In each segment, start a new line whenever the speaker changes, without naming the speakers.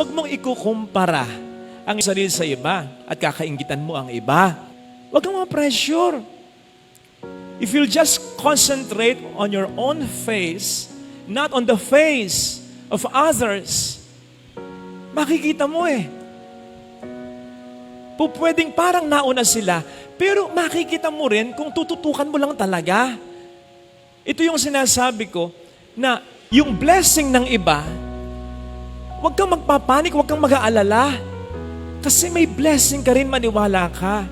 So wag mong ikukumpara ang sarili sa iba at kakainggitan mo ang iba. Wag kang ma-pressure. If you'll just concentrate on your own face, not on the face of others, makikita mo pwedeng parang nauna sila, pero makikita mo rin kung tututukan mo lang talaga. Ito yung sinasabi ko, na yung blessing ng iba, huwag kang magpapanik, huwag kang mag-aalala. Kasi may blessing ka rin, maniwala ka.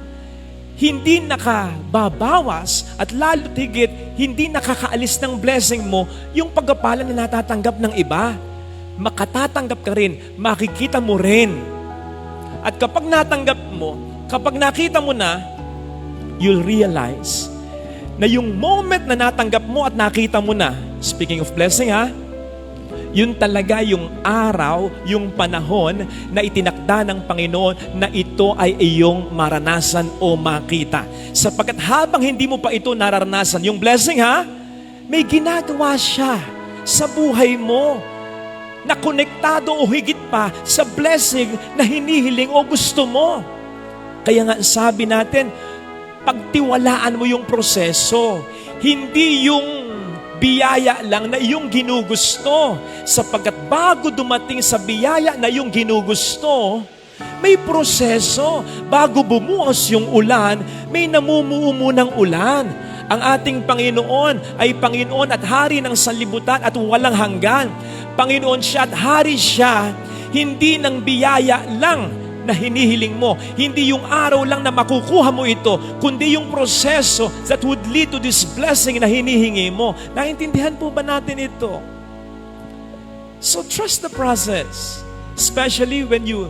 Hindi nakababawas at lalo't higit, hindi nakakaalis ng blessing mo yung pagkapala na natatanggap ng iba. Makatatanggap ka rin, makikita mo rin. At kapag natanggap mo, kapag nakita mo na, you'll realize na yung moment na natanggap mo at nakita mo na, speaking of blessing yun talaga yung araw, yung panahon na itinakda ng Panginoon na ito ay iyong maranasan o makita. Sapagkat habang hindi mo pa ito nararanasan, yung blessing may ginagawa siya sa buhay mo na konektado o higit pa sa blessing na hinihiling o gusto mo. Kaya nga sabi natin, pagtiwalaan mo yung proseso, hindi yung biyaya lang na iyong ginugusto. Sapagkat bago dumating sa biyaya na iyong ginugusto, may proseso. Bago bumuhos yung ulan, may namumuo munang ulan. Ang ating Panginoon ay Panginoon at Hari ng sanlibutan at walang hanggan. Panginoon siya at Hari siya, hindi ng biyaya lang na hinihiling mo. Hindi yung araw lang na makukuha mo ito, kundi yung proseso that would lead to this blessing na hinihingi mo. Naintindihan po ba natin ito? So trust the process. Especially when you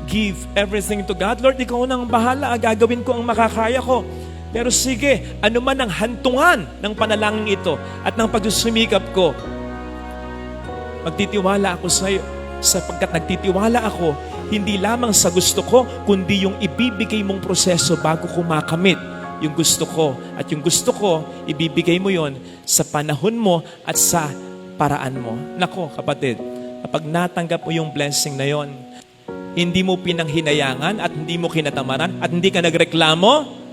give everything to God. Lord, ikaw nang bahala, gagawin ko ang makakaya ko. Pero sige, ano man ang hantungan ng panalangin ito at ng pagsusumikap ko, magtitiwala ako sa iyo. Sapagkat nagtitiwala ako, hindi lamang sa gusto ko, kundi yung ibibigay mong proseso bago ko makamit yung gusto ko. At yung gusto ko, ibibigay mo yon sa panahon mo at sa paraan mo. Nako, kapatid, kapag natanggap mo yung blessing na yon, hindi mo pinanghinayangan at hindi mo kinatamaran at hindi ka nagreklamo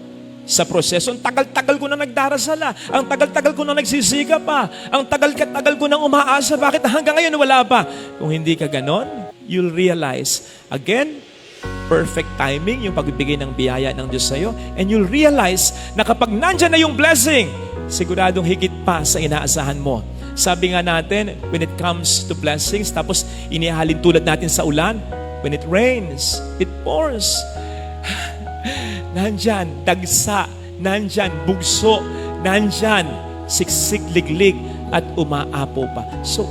sa proseso. Ang tagal-tagal ko na nagdarasal Ang tagal-tagal ko na nagsisikap Ang tagal-tagal ko na umaasa. Bakit hanggang ngayon wala pa? Kung hindi ka ganon, you'll realize, again, perfect timing, yung pagbibigay ng biyaya ng Diyos sa'yo. And you'll realize na kapag nandyan na yung blessing, siguradong higit pa sa inaasahan mo. Sabi nga natin, when it comes to blessings, tapos inihalin tulad natin sa ulan, when it rains, it pours. Nandyan, dagsa, nandyan, bugso, nandyan, siksik, liglig, at umaapo pa. So,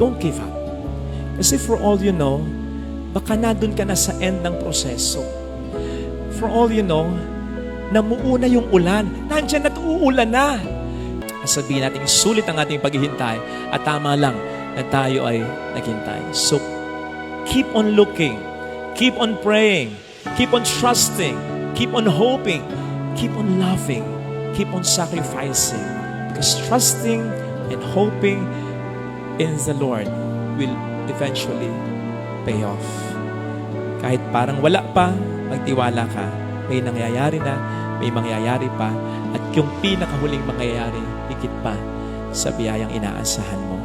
don't give up. Kasi for all you know, baka nandun ka na sa end ng proseso. For all you know, namuuna yung ulan. Nandyan at uulan na. Sabihin natin, sulit ang ating paghihintay at tama lang na tayo ay naghintay. So, keep on looking. Keep on praying. Keep on trusting. Keep on hoping. Keep on loving. Keep on sacrificing. Because trusting and hoping in the Lord will eventually pay off. Kahit parang wala pa, magtiwala ka. May nangyayari na, may mangyayari pa, at yung pinakahuling mangyayari, higit pa sa biyayang inaasahan mo.